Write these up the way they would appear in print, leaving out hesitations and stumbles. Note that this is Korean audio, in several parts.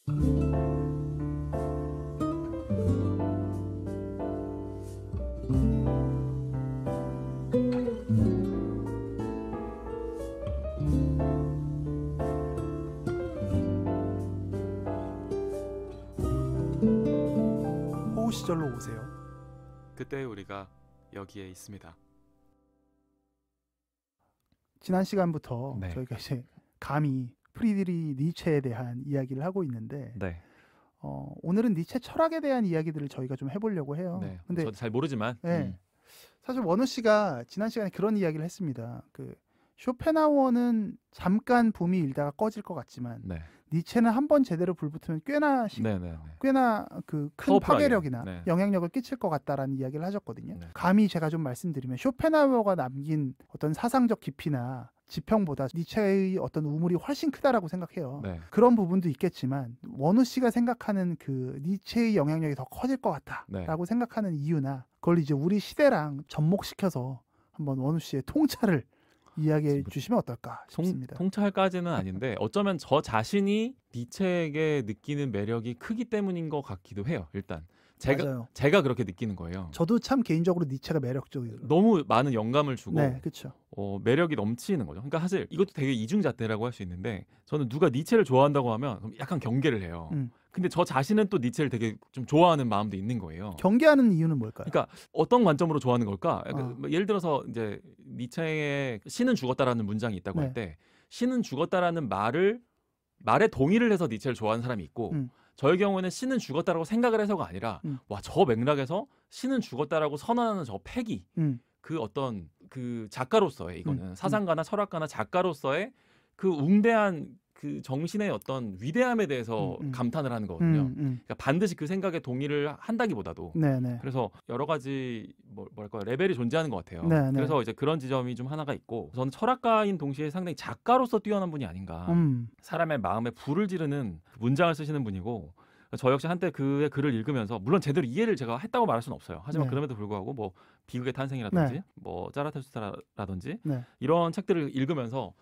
호우 시절로 오세요. 그때 우리가 여기에 있습니다. 지난 시간부터 네. 저희가 이제 감히 프리드리 니체에 대한 이야기를 하고 있는데 네. 오늘은 니체 철학에 대한 이야기들을 저희가 좀 해보려고 해요. 네. 근데 저도 잘 모르지만. 네. 사실 원우 씨가 지난 시간에 그런 이야기를 했습니다. 쇼펜하우어는 잠깐 붐이 일다가 꺼질 것 같지만 네. 니체는 한번 제대로 불붙으면 꽤나 큰 파워풀하게. 파괴력이나 네. 영향력을 끼칠 것 같다라는 이야기를 하셨거든요. 네. 감히 제가 좀 말씀드리면 쇼펜하우어가 남긴 어떤 사상적 깊이나 지평보다 니체의 어떤 우물이 훨씬 크다라고 생각해요. 네. 그런 부분도 있겠지만 원우 씨가 생각하는 그 니체의 영향력이 더 커질 것 같다라고 생각하는 이유나 그걸 이제 우리 시대랑 접목시켜서 한번 원우 씨의 통찰을 이야기해 주시면 어떨까 싶습니다. 통찰까지는 아닌데 어쩌면 저 자신이 니체에게 느끼는 매력이 크기 때문인 것 같기도 해요. 일단 맞아요. 제가 그렇게 느끼는 거예요. 저도 참 개인적으로 니체가 매력적이에요. 너무 많은 영감을 주고 네, 그렇죠. 매력이 넘치는 거죠. 그러니까 사실 이것도 되게 이중잣대라고 할 수 있는데 저는 누가 니체를 좋아한다고 하면 그럼 약간 경계를 해요. 근데 저 자신은 또 니체를 되게 좀 좋아하는 마음도 있는 거예요. 경계하는 이유는 뭘까요? 그러니까 어떤 관점으로 좋아하는 걸까? 예를 들어서 이제 니체의 신은 죽었다라는 문장이 있다고 할 때 신은 죽었다라는 말에 동의를 해서 니체를 좋아하는 사람이 있고 저의 경우에는 신은 죽었다라고 생각을 해서가 아니라 와, 저 맥락에서 신은 죽었다라고 선언하는 저 패기 그 어떤 그 작가로서의 이거는 사상가나 철학가나 작가로서의 그 웅대한 그 정신의 어떤 위대함에 대해서 감탄을 하는 거거든요. 그러니까 반드시 그 생각에 동의를 한다기보다도 그래서 여러 가지 뭐랄까 레벨이 존재하는 것 같아요. 그래서 이제 그런 지점이 좀 하나가 있고 저는 철학가인 동시에 상당히 작가로서 뛰어난 분이 아닌가. 사람의 마음에 불을 지르는 문장을 쓰시는 분이고 저 역시 한때 그의 글을 읽으면서 물론 제대로 이해를 제가 했다고 말할 수는 없어요. 하지만 그럼에도 불구하고 뭐 비극의 탄생이라든지 뭐 짜라테스타라든지 이런 책들을 읽으면서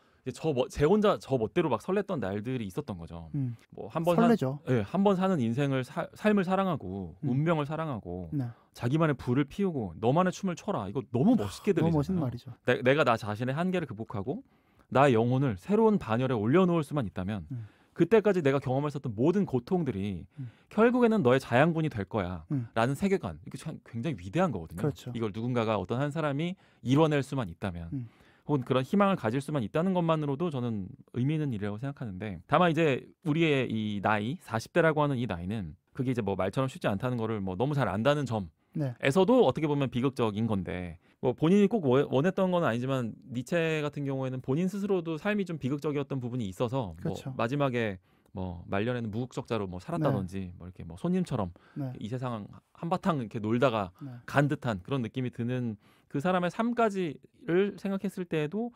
제 혼자 저 멋대로 막 설렜던 날들이 있었던 거죠. 뭐 한번 사는 인생을 삶을 사랑하고 운명을 사랑하고 자기만의 불을 피우고 너만의 춤을 춰라. 이거 너무 멋있게 들리잖아요. 너무 멋있는 말이죠. 내가 나 자신의 한계를 극복하고 나의 영혼을 새로운 반열에 올려놓을 수만 있다면 그때까지 내가 경험했었던 모든 고통들이 결국에는 너의 자양분이 될 거야 라는 세계관. 이게 참 굉장히 위대한 거거든요. 그렇죠. 이걸 누군가가 어떤 한 사람이 이뤄낼 수만 있다면 혹은 그런 희망을 가질 수만 있다는 것만으로도 저는 의미 있는 일이라고 생각하는데 다만 이제 우리의 이 나이 40대라고 하는 이 나이는 그게 이제 뭐 말처럼 쉽지 않다는 거를 뭐 너무 잘 안다는 점에서도 어떻게 보면 비극적인 건데 뭐 본인이 꼭 원했던 건 아니지만 니체 같은 경우에는 본인 스스로도 삶이 좀 비극적이었던 부분이 있어서 그렇죠. 뭐 마지막에 뭐 말년에는 무국적자로 뭐 살았다든지 뭐 이렇게 뭐 손님처럼 이 세상 한바탕 이렇게 놀다가 간 듯한 그런 느낌이 드는 그 사람의 삶까지를 생각했을 때에도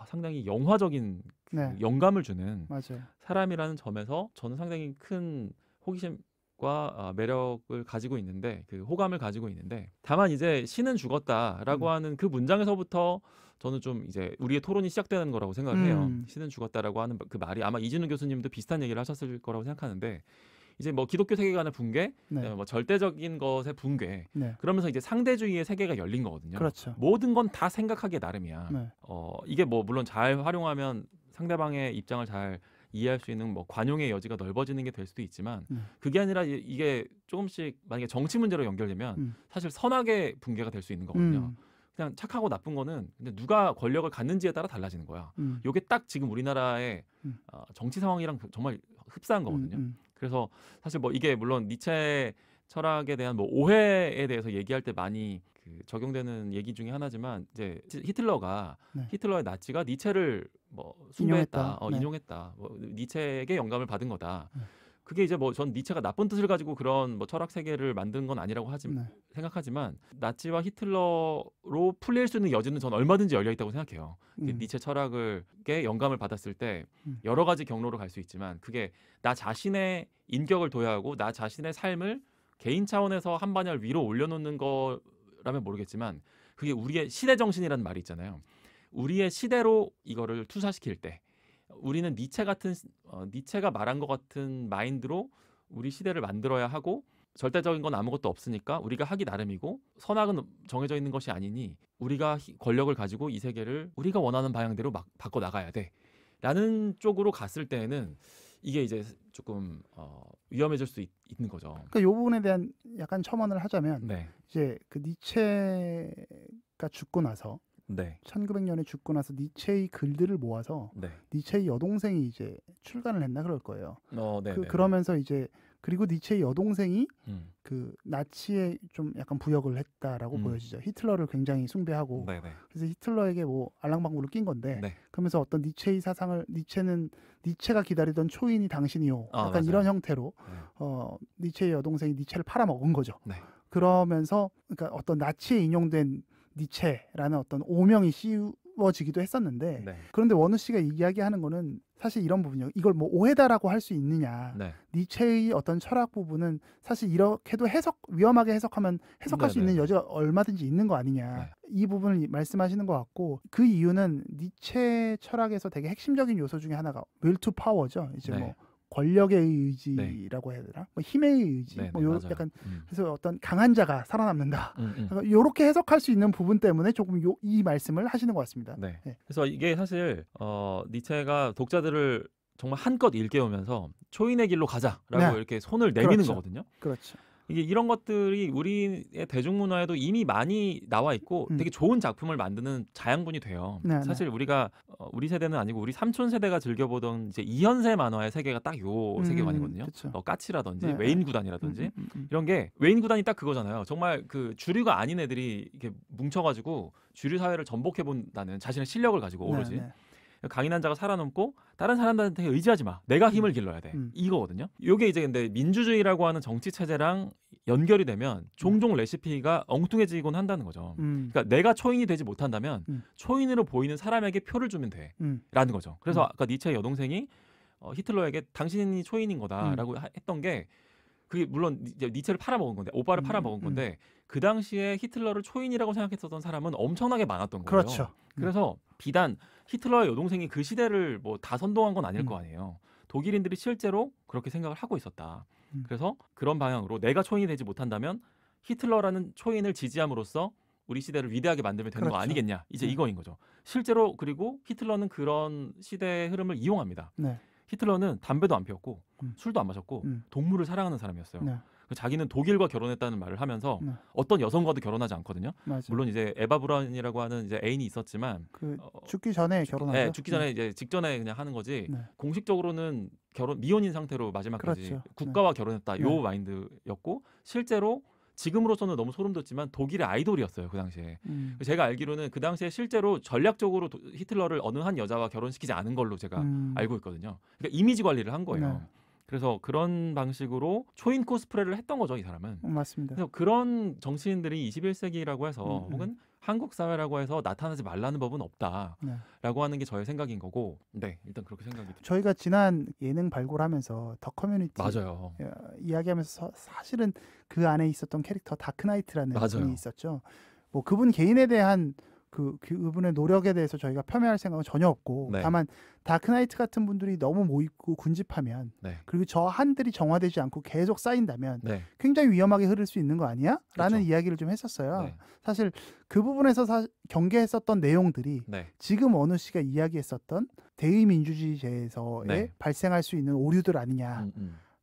상당히 영화적인 영감을 주는 사람이라는 점에서 저는 상당히 큰 호기심과 매력을 가지고 있는데 그 호감을 가지고 있는데 다만 이제 신은 죽었다라고 하는 그 문장에서부터 저는 좀 이제 우리의 토론이 시작되는 거라고 생각을 해요. 신은 죽었다라고 하는 그 말이 아마 이진우 교수님도 비슷한 얘기를 하셨을 거라고 생각하는데 이제 뭐 기독교 세계관의 붕괴, 뭐 절대적인 것의 붕괴, 그러면서 이제 상대주의의 세계가 열린 거거든요. 그렇죠. 모든 건 다 생각하기에 나름이야. 이게 뭐 물론 잘 활용하면 상대방의 입장을 잘 이해할 수 있는 뭐 관용의 여지가 넓어지는 게 될 수도 있지만 그게 아니라 이게 조금씩 만약에 정치 문제로 연결되면 사실 선악의 붕괴가 될 수 있는 거거든요. 그냥 착하고 나쁜 거는 근데 누가 권력을 갖는지에 따라 달라지는 거야. 이게 딱 지금 우리나라의 정치 상황이랑 정말 흡사한 거거든요. 그래서 사실 뭐 이게 물론 니체 철학에 대한 뭐 오해에 대해서 얘기할 때 많이 그 적용되는 얘기 중에 하나지만 이제 히틀러의 나치가 니체를 뭐 숭배했다, 인용했다, 뭐 니체에게 영감을 받은 거다. 그게 이제 뭐 전 니체가 나쁜 뜻을 가지고 그런 뭐 철학 세계를 만든 건 아니라고 생각하지만 나치와 히틀러로 풀릴 수 있는 여지는 전 얼마든지 열려 있다고 생각해요. 니체 철학을게 영감을 받았을 때 여러 가지 경로로 갈 수 있지만 그게 나 자신의 인격을 도야하고 나 자신의 삶을 개인 차원에서 한 반열 위로 올려놓는 거라면 모르겠지만 그게 우리의 시대 정신이라는 말이 있잖아요. 우리의 시대로 이거를 투사시킬 때 우리는 니체가 말한 것 같은 마인드로 우리 시대를 만들어야 하고 절대적인 건 아무것도 없으니까 우리가 하기 나름이고 선악은 정해져 있는 것이 아니니 우리가 권력을 가지고 이 세계를 우리가 원하는 방향대로 막 바꿔 나가야 돼 라는 쪽으로 갔을 때는 이게 이제 조금 위험해질 수 있는 거죠. 그러니까 이 부분에 대한 약간 첨언을 하자면 네. 이제 그 니체가 죽고 나서 네. 1900년에 죽고 나서 니체의 글들을 모아서 네. 니체의 여동생이 이제 출간을 했나 그럴 거예요. 그러면서 이제 그리고 니체의 여동생이 그 나치에 좀 약간 부역을 했다라고 보여지죠. 히틀러를 굉장히 숭배하고 그래서 히틀러에게 뭐 알랑방구를 낀 건데 그러면서 어떤 니체의 사상을 니체가 기다리던 초인이 당신이요. 약간 맞아요. 이런 형태로 니체의 여동생이 니체를 팔아먹은 거죠. 그러면서 그러니까 어떤 나치에 인용된 니체라는 어떤 오명이 씌워지기도 했었는데 그런데 원우 씨가 이야기하는 거는 사실 이런 부분이요. 이걸 뭐 오해다라고 할 수 있느냐. 니체의 어떤 철학 부분은 사실 이렇게도 위험하게 해석하면 해석할 수 있는 여지가 얼마든지 있는 거 아니냐. 이 부분을 말씀하시는 것 같고 그 이유는 니체 철학에서 되게 핵심적인 요소 중에 하나가 will to power죠. 이제 뭐 권력의 의지라고 해야 되나? 뭐 힘의 의지. 뭐 약간 그래서 어떤 강한 자가 살아남는다. 이렇게 해석할 수 있는 부분 때문에 조금 이 말씀을 하시는 것 같습니다. 그래서 이게 사실 니체가 독자들을 정말 한껏 일깨우면서 초인의 길로 가자라고 이렇게 손을 내미는 거거든요. 그렇죠. 이게 이런 것들이 우리의 대중문화에도 이미 많이 나와 있고 되게 좋은 작품을 만드는 자양분이 돼요. 사실 우리가 우리 세대는 아니고 우리 삼촌 세대가 즐겨보던 이제 이현세 만화의 세계가 딱 요 세계관이거든요. 까치라든지 웨인 구단이라든지 이런 게 웨인 구단이 딱 그거잖아요. 정말 그 주류가 아닌 애들이 이렇게 뭉쳐가지고 주류 사회를 전복해 본다는 자신의 실력을 가지고 오로지. 강인한 자가 살아남고 다른 사람들한테 의지하지 마. 내가 힘을 길러야 돼. 이거거든요. 이게 이제 근데 민주주의라고 하는 정치 체제랑 연결이 되면 종종 레시피가 엉뚱해지곤 한다는 거죠. 그러니까 내가 초인이 되지 못한다면 초인으로 보이는 사람에게 표를 주면 돼. 라는 거죠. 그래서 아까 니체의 여동생이 히틀러에게 당신이 초인인 거다라고 했던 게 그게 물론 이제 니체를 팔아먹은 건데 오빠를 팔아먹은 건데 그 당시에 히틀러를 초인이라고 생각했었던 사람은 엄청나게 많았던 거예요. 그렇죠. 그래서 비단 히틀러의 여동생이 그 시대를 뭐 다 선동한 건 아닐 거 아니에요. 독일인들이 실제로 그렇게 생각을 하고 있었다. 그래서 그런 방향으로 내가 초인이 되지 못한다면 히틀러라는 초인을 지지함으로써 우리 시대를 위대하게 만들면 되는 거 아니겠냐. 이제 이거인 거죠. 실제로 그리고 히틀러는 그런 시대의 흐름을 이용합니다. 히틀러는 담배도 안 피웠고 술도 안 마셨고 동물을 사랑하는 사람이었어요. 자기는 독일과 결혼했다는 말을 하면서 어떤 여성과도 결혼하지 않거든요. 물론 이제 에바 브라운이라고 하는 이제 애인이 있었지만 죽기 전에 결혼하죠. 죽기 전에 이제 직전에 그냥 하는 거지. 공식적으로는 미혼인 상태로 마지막까지 국가와 결혼했다. 요 마인드였고 실제로 지금으로서는 너무 소름 돋지만 독일의 아이돌이었어요. 그 당시에. 제가 알기로는 그 당시에 실제로 전략적으로 히틀러를 어느 한 여자와 결혼시키지 않은 걸로 제가 알고 있거든요. 그러니까 이미지 관리를 한 거예요. 그래서 그런 방식으로 초인 코스프레를 했던 거죠, 이 사람은. 맞습니다. 그래서 그런 정치인들이 21세기라고 해서 혹은 한국 사회라고 해서 나타나지 말라는 법은 없다라고 하는 게 저의 생각인 거고, 일단 그렇게 생각이 듭니다. 저희가 지난 예능 발굴하면서 더 커뮤니티 맞아요. 이야기하면서 사실은 그 안에 있었던 캐릭터 다크나이트라는 분이 있었죠. 뭐 그분 개인에 대한 그분의 노력에 대해서 저희가 폄훼할 생각은 전혀 없고 다만 다크나이트 같은 분들이 너무 모이고 군집하면 그리고 저 한들이 정화되지 않고 계속 쌓인다면 굉장히 위험하게 흐를 수 있는 거 아니야? 라는 이야기를 좀 했었어요. 사실 그 부분에서 경계했었던 내용들이 지금 원우 씨가 이야기했었던 대의민주주의제에서의 발생할 수 있는 오류들 아니냐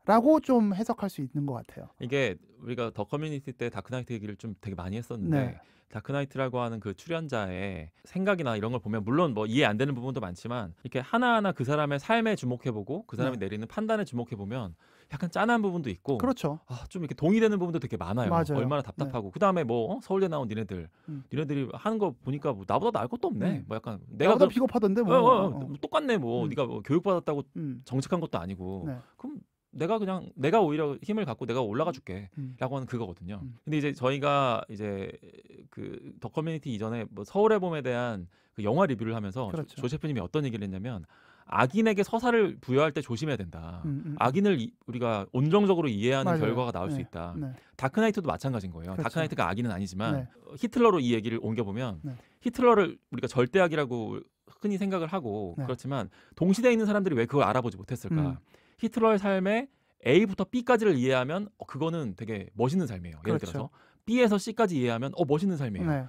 라고 좀 해석할 수 있는 것 같아요. 이게 우리가 더 커뮤니티 때 다크나이트 얘기를 좀 되게 많이 했었는데 다크나이트라고 하는 그 출연자의 생각이나 이런 걸 보면 물론 뭐 이해 안 되는 부분도 많지만 이렇게 하나하나 그 사람의 삶에 주목해보고 그 사람이 내리는 판단에 주목해보면 약간 짠한 부분도 있고 그렇죠. 좀 이렇게 동의되는 부분도 되게 많아요. 맞아요. 얼마나 답답하고 그다음에 뭐 서울대 나온 니네들이 하는 거 보니까 뭐 나보다 나을 것도 없네. 뭐 약간 나보다 비겁하다고 뭐 똑같네. 뭐 네가 뭐 교육받았다고 정직한 것도 아니고 그럼 내가 오히려 힘을 갖고 내가 올라가 줄게 라고 하는 그거거든요. 근데 이제 저희가 이제 그 더 커뮤니티 이전에 뭐 서울의 봄에 대한 그 영화 리뷰를 하면서 조 셰프님이 어떤 얘기를 했냐면 악인에게 서사를 부여할 때 조심해야 된다. 악인을 우리가 온정적으로 이해하는 결과가 나올 수 있다. 다크나이트도 마찬가지인 거예요. 다크나이트가 악인은 아니지만 히틀러로 이 얘기를 옮겨보면 히틀러를 우리가 절대악이라고 흔히 생각을 하고 그렇지만 동시대에 있는 사람들이 왜 그걸 알아보지 못했을까? 히틀러의 삶에 A부터 B까지를 이해하면 그거는 되게 멋있는 삶이에요. 예를 들어서 B에서 C까지 이해하면 멋있는 삶이에요.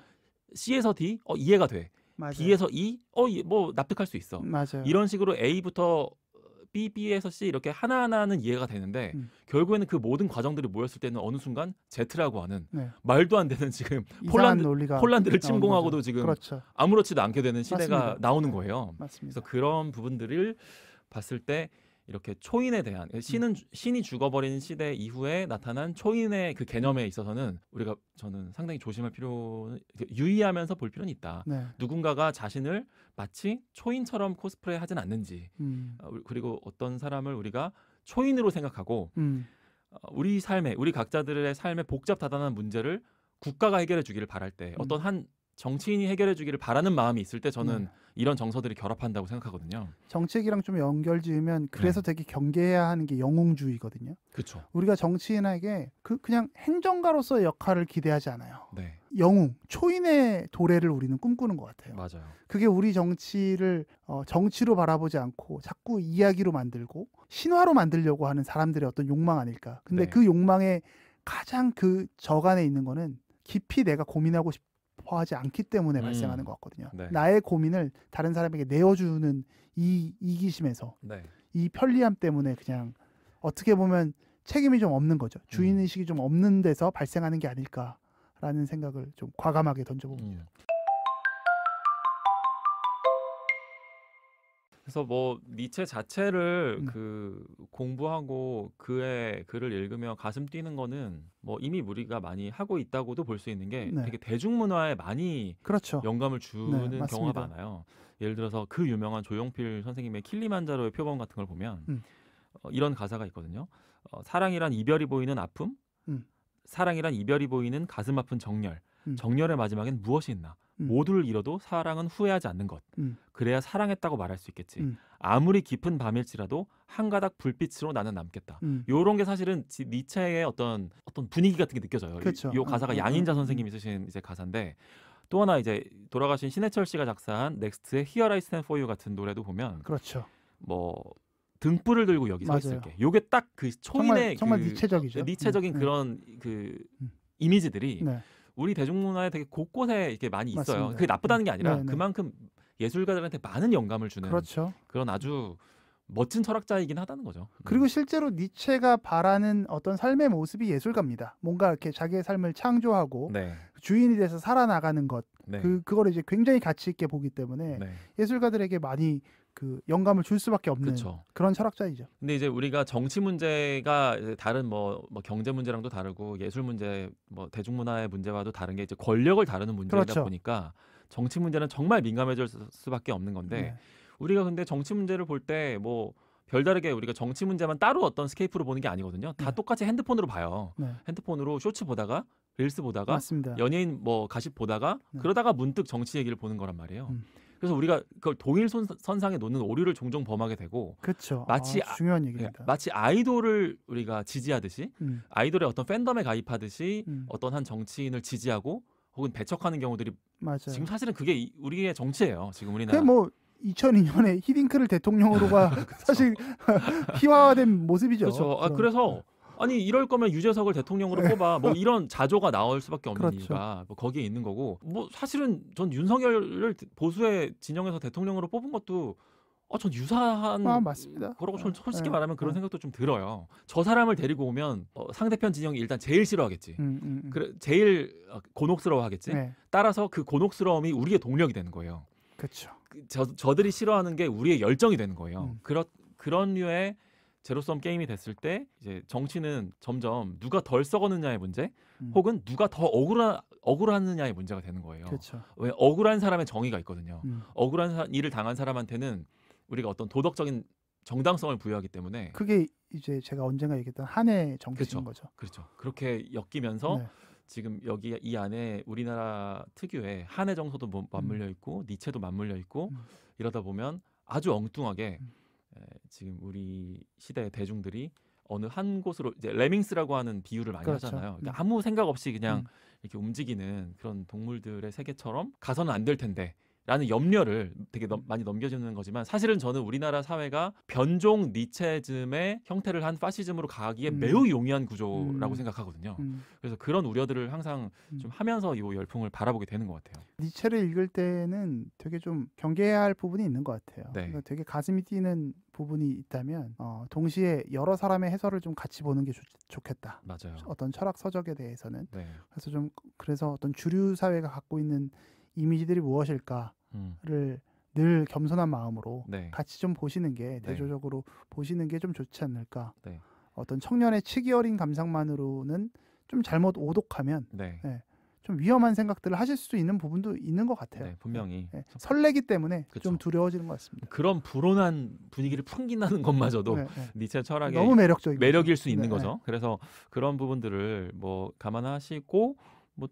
C에서 D 이해가 돼. 맞아요. D에서 E 뭐 납득할 수 있어. 맞아요. 이런 식으로 A부터 B, B에서 C 이렇게 하나하나는 이해가 되는데 결국에는 그 모든 과정들이 모였을 때는 어느 순간 Z라고 하는 말도 안 되는 지금 폴란드를 침공하고도 지금 아무렇지도 않게 되는 시대가 맞습니다. 나오는 거예요. 맞습니다. 그래서 그런 부분들을 봤을 때 이렇게 초인에 대한 신이 죽어버린 시대 이후에 나타난 초인의 그 개념에 있어서는 저는 상당히 조심할 필요는 유의하면서 볼 필요는 있다. 누군가가 자신을 마치 초인처럼 코스프레하진 않는지 그리고 어떤 사람을 우리가 초인으로 생각하고 우리 각자들의 삶의 복잡다단한 문제를 국가가 해결해 주기를 바랄 때 어떤 한 정치인이 해결해 주기를 바라는 마음이 있을 때 저는 이런 정서들이 결합한다고 생각하거든요. 정책이랑 좀 연결 지으면 그래서 되게 경계해야 하는 게 영웅주의거든요. 그렇죠. 우리가 정치인에게 그냥 행정가로서의 역할을 기대하지 않아요. 네. 영웅, 초인의 도래를 우리는 꿈꾸는 것 같아요. 맞아요. 그게 우리 정치를 정치로 바라보지 않고 자꾸 이야기로 만들고 신화로 만들려고 하는 사람들의 어떤 욕망 아닐까. 근데 그 욕망의 가장 그 저간에 있는 거는 깊이 내가 고민하고 싶어하지 않기 때문에 발생하는 것 같거든요. 나의 고민을 다른 사람에게 내어주는 이 이기심에서 이 편리함 때문에 그냥 어떻게 보면 책임이 좀 없는 거죠. 주인의식이 좀 없는 데서 발생하는 게 아닐까라는 생각을 좀 과감하게 던져봅니다. 그래서 뭐 니체 자체를 공부하고 그의 글을 읽으며 가슴 뛰는 거는 뭐 이미 우리가 많이 하고 있다고도 볼 수 있는 게 되게 대중문화에 많이 영감을 주는 경우가 많아요. 예를 들어서 그 유명한 조용필 선생님의 킬리만자로의 표범 같은 걸 보면 이런 가사가 있거든요. 사랑이란 이별이 보이는 아픔, 사랑이란 이별이 보이는 가슴 아픈 정열, 정열의 마지막엔 무엇이 있나? 모두를 잃어도 사랑은 후회하지 않는 것. 그래야 사랑했다고 말할 수 있겠지. 아무리 깊은 밤일지라도 한 가닥 불빛으로 나는 남겠다. 요런 게 사실은 니체의 어떤 분위기 같은 게 느껴져요. 요 가사가 양인자 선생님이 쓰신 이제 가사인데 또 하나 이제 돌아가신 신해철 씨가 작사한 넥스트의 Here I Stand For You 같은 노래도 보면 뭐 등불을 들고 여기 서 있을게. 요게 딱 그 초인의 정말 니체적이죠. 니체적인 그런 그 이미지들이 우리 대중문화에 되게 곳곳에 이렇게 많이 있어요. 맞습니다. 그게 나쁘다는 게 아니라 그만큼 예술가들한테 많은 영감을 주는 그런 아주 멋진 철학자이긴 하다는 거죠. 그리고 실제로 니체가 바라는 어떤 삶의 모습이 예술가입니다. 뭔가 이렇게 자기의 삶을 창조하고 주인이 돼서 살아나가는 것, 그거를 이제 굉장히 가치 있게 보기 때문에 예술가들에게 많이 그 영감을 줄 수밖에 없는 그런 철학자이죠. 근데 이제 우리가 정치 문제가 다른 뭐 경제 문제랑도 다르고 예술 문제, 뭐 대중문화의 문제와도 다른 게 이제 권력을 다루는 문제이다 보니까 정치 문제는 정말 민감해질 수밖에 없는 건데 우리가 근데 정치 문제를 볼 때 뭐 별다르게 우리가 정치 문제만 따로 어떤 스케이프로 보는 게 아니거든요. 다 똑같이 핸드폰으로 봐요. 핸드폰으로 쇼츠 보다가 릴스 보다가 연예인 뭐 가십 보다가 그러다가 문득 정치 얘기를 보는 거란 말이에요. 그래서 우리가 그걸 동일 선상에 놓는 오류를 종종 범하게 되고 마치 중요한 얘기입니다. 마치 아이돌을 우리가 지지하듯이 아이돌의 어떤 팬덤에 가입하듯이 어떤 한 정치인을 지지하고 혹은 배척하는 경우들이 지금 사실은 그게 우리의 정치예요. 지금 우리나라. 뭐 2002년에 히딩크를 대통령으로가 사실 희화화된 모습이죠. 그렇죠. 그래서 아니 이럴 거면 유재석을 대통령으로 뽑아 뭐 이런 자조가 나올 수밖에 없는 이유가 뭐 거기에 있는 거고 뭐 사실은 전 윤석열을 보수의 진영에서 대통령으로 뽑은 것도 전 유사한 맞습니다. 거라고 저는 솔직히 말하면 그런 생각도 좀 들어요. 저 사람을 데리고 오면 상대편 진영이 일단 제일 싫어하겠지. 그래 제일 곤혹스러워하겠지. 따라서 그 곤혹스러움이 우리의 동력이 되는 거예요. 그렇죠. 저들이 싫어하는 게 우리의 열정이 되는 거예요. 그런 류의 제로섬 게임이 됐을 때 이제 정치는 점점 누가 덜 썩었느냐의 문제 혹은 누가 더 억울하느냐의 문제가 되는 거예요. 왜 억울한 사람의 정의가 있거든요. 억울한 일을 당한 사람한테는 우리가 어떤 도덕적인 정당성을 부여하기 때문에 그게 이제 제가 언젠가 얘기했던 한해 정치인 거죠. 그렇죠. 그렇게 엮이면서 지금 여기 이 안에 우리나라 특유의 한해 정서도 맞물려 있고 니체도 맞물려 있고 이러다 보면 아주 엉뚱하게 지금 우리 시대의 대중들이 어느 한 곳으로 이제 레밍스라고 하는 비유를 많이 하잖아요. 그러니까 아무 생각 없이 그냥 이렇게 움직이는 그런 동물들의 세계처럼 가서는 안 될 텐데 라는 염려를 되게 많이 넘겨주는 거지만 사실은 저는 우리나라 사회가 변종 니체즘의 형태를 한 파시즘으로 가기에 매우 용이한 구조라고 생각하거든요. 그래서 그런 우려들을 항상 좀 하면서 이 열풍을 바라보게 되는 것 같아요. 니체를 읽을 때는 되게 좀 경계해야 할 부분이 있는 것 같아요. 네. 그러니까 되게 가슴이 뛰는 부분이 있다면 동시에 여러 사람의 해설을 좀 같이 보는 게 좋겠다. 맞아요. 어떤 철학 서적에 대해서는. 네. 그래서 어떤 주류 사회가 갖고 있는 이미지들이 무엇일까를 늘 겸손한 마음으로 네. 같이 좀 보시는 게 대조적으로 보시는 게 좀 좋지 않을까. 네. 어떤 청년의 치기 어린 감상만으로는 좀 잘못 오독하면 좀 위험한 생각들을 하실 수 있는 부분도 있는 것 같아요. 네, 분명히 설레기 때문에 그쵸. 좀 두려워지는 것 같습니다. 그런 불온한 분위기를 풍긴다는 것마저도 니체 철학의 너무 매력일 수 있는 거죠. 그래서 그런 부분들을 뭐 감안하시고 뭐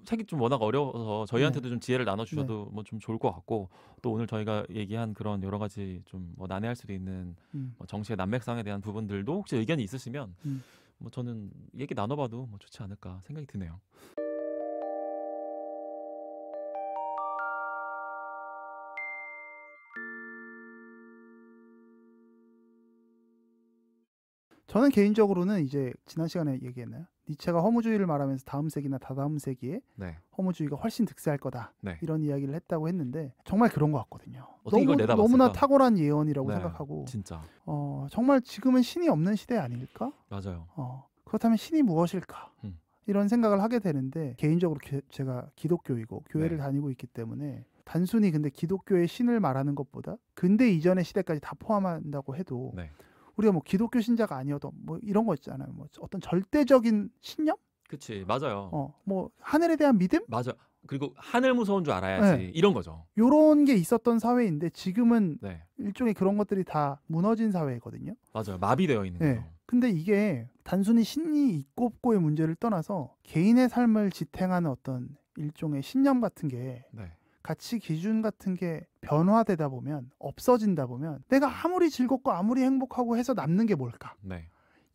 책이 좀 워낙 어려워서 저희한테도 좀 지혜를 나눠주셔도 뭐 좀 좋을 것 같고 또 오늘 저희가 얘기한 그런 여러 가지 좀 뭐 난해할 수도 있는 뭐 정치의 난맥상에 대한 부분들도 혹시 의견이 있으시면 뭐 저는 얘기 나눠봐도 뭐 좋지 않을까 생각이 드네요. 저는 개인적으로는 이제 지난 시간에 얘기했나요? 니체가 허무주의를 말하면서 다음 세기나 다다음 세기에 허무주의가 훨씬 득세할 거다. 이런 이야기를 했다고 했는데 정말 그런 것 같거든요. 너무나 탁월한 예언이라고 생각하고 진짜. 정말 지금은 신이 없는 시대 아닐까? 맞아요. 그렇다면 신이 무엇일까? 이런 생각을 하게 되는데 개인적으로 제가 기독교이고 교회를 다니고 있기 때문에 단순히 근데 기독교의 신을 말하는 것보다 근대 이전의 시대까지 다 포함한다고 해도 우리가 뭐 기독교 신자가 아니어도 뭐 이런 거 있잖아요. 뭐 어떤 절대적인 신념? 그치, 맞아요. 뭐 하늘에 대한 믿음? 맞아. 그리고 하늘 무서운 줄 알아야지 이런 거죠. 요런 게 있었던 사회인데 지금은 일종의 그런 것들이 다 무너진 사회거든요. 맞아요. 마비되어 있는 거죠. 근데 이게 단순히 신이 있고 없고의 문제를 떠나서 개인의 삶을 지탱하는 어떤 일종의 신념 같은 게 가치 기준 같은 게 변화되다 보면 없어진다 보면 내가 아무리 즐겁고 아무리 행복하고 해서 남는 게 뭘까?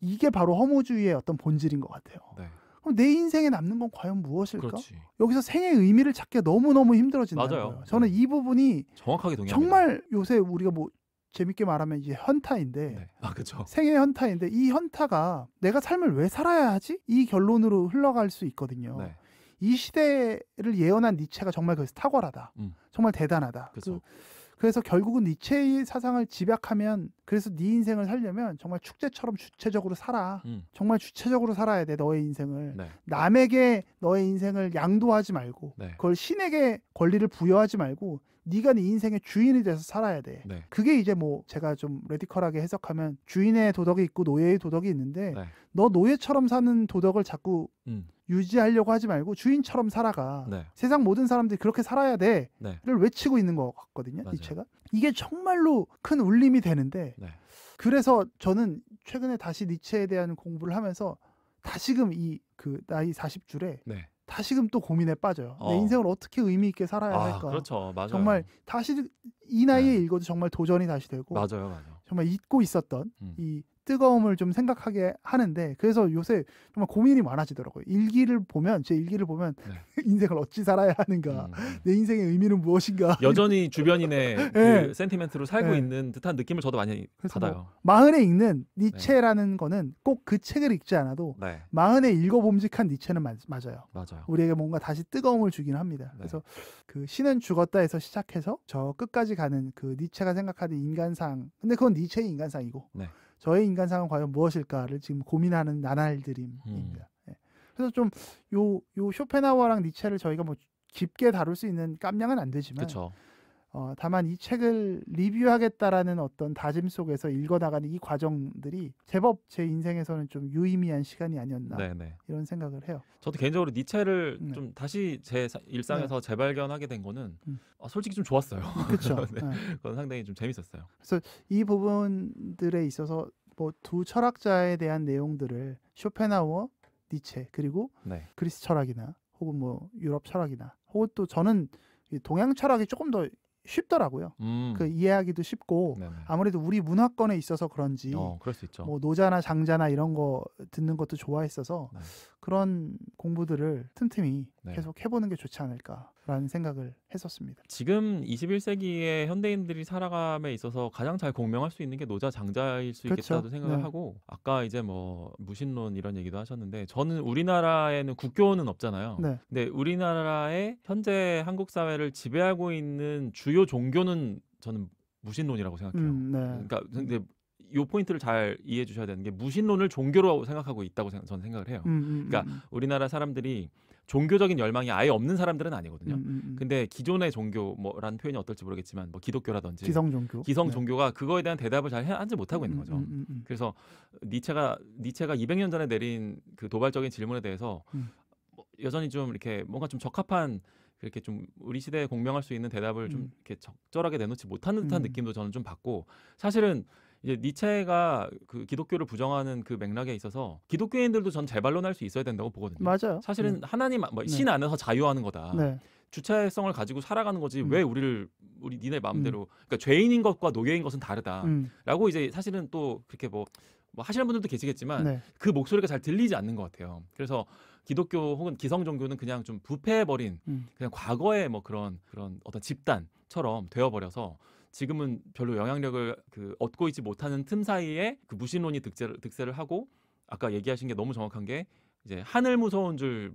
이게 바로 허무주의의 어떤 본질인 것 같아요. 그럼 내 인생에 남는 건 과연 무엇일까? 그렇지. 여기서 생의 의미를 찾기가 너무너무 힘들어진다는 거예요. 저는 이 부분이 정확하게 동의합니다. 정말 요새 우리가 뭐 재밌게 말하면 이제 현타인데 그렇죠. 생의 현타인데 이 현타가 내가 삶을 왜 살아야 하지? 이 결론으로 흘러갈 수 있거든요. 이 시대를 예언한 니체가 정말 그래서 탁월하다. 정말 대단하다. 그래서 결국은 니체의 사상을 집약하면 그래서 네 인생을 살려면 정말 축제처럼 주체적으로 살아. 정말 주체적으로 살아야 돼. 너의 인생을. 남에게 너의 인생을 양도하지 말고 그걸 신에게 권리를 부여하지 말고 네가 네 인생의 주인이 돼서 살아야 돼. 그게 이제 뭐 제가 좀 레디컬하게 해석하면 주인의 도덕이 있고 노예의 도덕이 있는데 너 노예처럼 사는 도덕을 자꾸 유지하려고 하지 말고 주인처럼 살아가. 세상 모든 사람들이 그렇게 살아야 돼를 외치고 있는 것 같거든요. 니체가. 이게 정말로 큰 울림이 되는데 그래서 저는 최근에 다시 니체에 대한 공부를 하면서 다시금 그 나이 40줄에 다시금 또 고민에 빠져요. 내 인생을 어떻게 의미 있게 살아야 할까? 그렇죠. 맞아요. 정말 다시 이 나이에 읽어도 정말 도전이 다시 되고 맞아요. 정말 잊고 있었던 이 뜨거움을 좀 생각하게 하는데 그래서 요새 정말 고민이 많아지더라고요. 제 일기를 보면 인생을 어찌 살아야 하는가, 내 인생의 의미는 무엇인가. 여전히 주변인의 그 센티멘트로 살고 있는 듯한 느낌을 저도 많이 받아요. 마흔에 읽는 니체라는 거는 꼭 그 책을 읽지 않아도 마흔에 읽어봄직한 니체는 맞아요. 우리에게 뭔가 다시 뜨거움을 주긴 합니다. 그래서 그 신은 죽었다에서 시작해서 저 끝까지 가는 그 니체가 생각하는 인간상, 근데 그건 니체의 인간상이고 저의 인간상은 과연 무엇일까를 지금 고민하는 나날들입니다. 그래서 좀 요 쇼펜하우어랑 니체를 저희가 뭐 깊게 다룰 수 있는 깜냥은 안 되지만 다만 이 책을 리뷰하겠다라는 어떤 다짐 속에서 읽어나가는 이 과정들이 제법 제 인생에서는 좀 유의미한 시간이 아니었나 이런 생각을 해요. 저도 개인적으로 니체를 좀 다시 제 일상에서 재발견하게 된 거는 솔직히 좀 좋았어요. 그렇죠. 그건 상당히 좀 재밌었어요. 그래서 이 부분들에 있어서 뭐 두 철학자에 대한 내용들을 쇼펜하우어, 니체 그리고 그리스 철학이나 혹은 뭐 유럽 철학이나 혹은 또 저는 동양 철학이 조금 더 쉽더라고요. 그 이해하기도 쉽고 아무래도 우리 문화권에 있어서 그런지 그럴 수 있죠. 뭐 노자나 장자나 이런 거 듣는 것도 좋아했어서 그런 공부들을 틈틈이 계속 해보는 게 좋지 않을까라는 생각을 했었습니다. 지금 21세기의 현대인들이 살아감에 있어서 가장 잘 공명할 수 있는 게 노자 장자일 수 있겠다도 생각을 하고, 아까 이제 뭐 무신론 이런 얘기도 하셨는데, 저는 우리나라에는 국교는 없잖아요. 근데 우리나라의 현재 한국 사회를 지배하고 있는 주요 종교는 저는 무신론이라고 생각해요. 그러니까 근데 이 포인트를 잘 이해해 주셔야 되는 게, 무신론을 종교로 생각하고 있다고 저는 생각을 해요. 그러니까 우리나라 사람들이 종교적인 열망이 아예 없는 사람들은 아니거든요. 근데 기존의 종교, 뭐라는 표현이 어떨지 모르겠지만 뭐 기독교라든지 기성 종교가 그거에 대한 대답을 잘 하지 못하고 있는 거죠. 그래서 니체가 200년 전에 내린 그 도발적인 질문에 대해서 여전히 좀 이렇게 뭔가 좀 적합한, 그렇게 좀 우리 시대에 공명할 수 있는 대답을 좀 이렇게 적절하게 내놓지 못하는 듯한 느낌도 저는 좀 받고, 사실은 이제 니체가 그 기독교를 부정하는 그 맥락에 있어서 기독교인들도 전 재반론할 수 있어야 된다고 보거든요. 맞아요. 사실은 하나님, 신 안에서 자유하는 거다. 주체성을 가지고 살아가는 거지 왜 우리 니네 마음대로, 그러니까 죄인인 것과 노예인 것은 다르다라고 이제 사실은 또 그렇게 뭐 하시는 분들도 계시겠지만 그 목소리가 잘 들리지 않는 것 같아요. 그래서 기독교 혹은 기성 종교는 그냥 좀 부패해버린 그냥 과거의 뭐 그런 어떤 집단처럼 되어버려서 지금은 별로 영향력을 얻고 있지 못하는 틈 사이에 그 무신론이 득세를 하고, 아까 얘기하신 게 너무 정확한 게, 이제 하늘 무서운 줄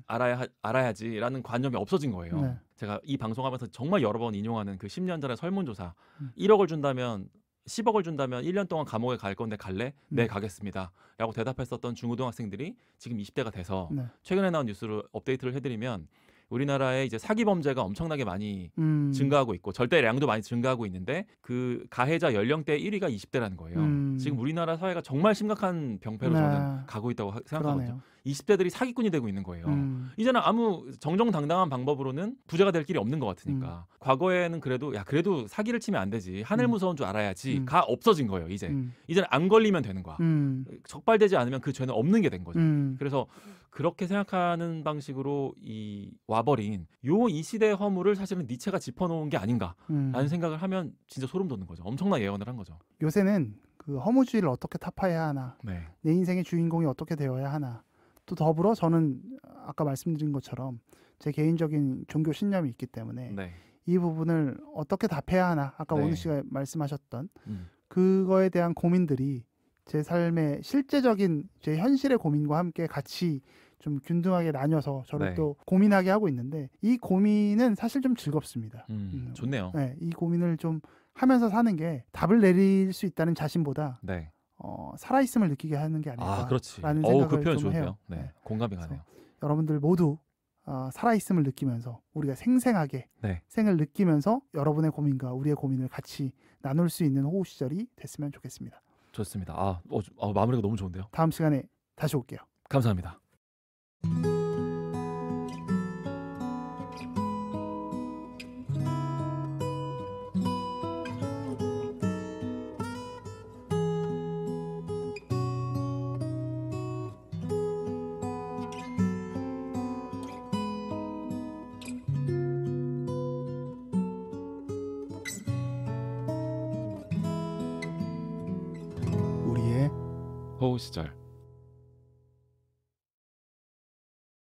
알아야지라는 관념이 없어진 거예요. 제가 이 방송하면서 정말 여러 번 인용하는 그 10년 전의 설문조사, 1억을 준다면 10억을 준다면 1년 동안 감옥에 갈 건데 갈래? 네, 가겠습니다 라고 대답했었던 중고등학생들이 지금 20대가 돼서 최근에 나온 뉴스로 업데이트를 해드리면, 우리나라의 이제 사기 범죄가 엄청나게 많이 증가하고 있고 절대량도 많이 증가하고 있는데, 그 가해자 연령대 1위가 20대라는 거예요. 지금 우리나라 사회가 정말 심각한 병폐로 저는 가고 있다고 생각하거든요. 20대들이 사기꾼이 되고 있는 거예요. 이제는 아무 정정당당한 방법으로는 부자가 될 길이 없는 것 같으니까. 과거에는 그래도 사기를 치면 안 되지, 하늘 무서운 줄 알아야지가 없어진 거예요. 이제는 안 걸리면 되는 거야. 적발되지 않으면 그 죄는 없는 게 된 거죠. 그래서 그렇게 생각하는 방식으로 와버린 이 시대의 허물을 사실은 니체가 짚어놓은 게 아닌가라는 생각을 하면 진짜 소름 돋는 거죠. 엄청난 예언을 한 거죠. 요새는 그 허무주의를 어떻게 타파해야 하나, 내 인생의 주인공이 어떻게 되어야 하나, 또 더불어 저는 아까 말씀드린 것처럼 제 개인적인 종교 신념이 있기 때문에 이 부분을 어떻게 답해야 하나, 아까 원우 씨가 말씀하셨던 그거에 대한 고민들이 제 삶의 실제적인 제 현실의 고민과 함께 같이 좀 균등하게 나뉘어서 저를 또 고민하게 하고 있는데, 이 고민은 사실 좀 즐겁습니다. 좋네요. 이 고민을 좀 하면서 사는 게 답을 내릴 수 있다는 자신보다 살아있음을 느끼게 하는 게 아닐까라는 생각을 그 표현 좀 좋은데요. 해요. 공감이 가네요. 여러분들 모두 살아있음을 느끼면서, 우리가 생생하게 생을 느끼면서 여러분의 고민과 우리의 고민을 같이 나눌 수 있는 호흡 시절이 됐으면 좋겠습니다. 좋습니다. 마무리가 너무 좋은데요. 다음 시간에 다시 올게요. 감사합니다. 호우 시절.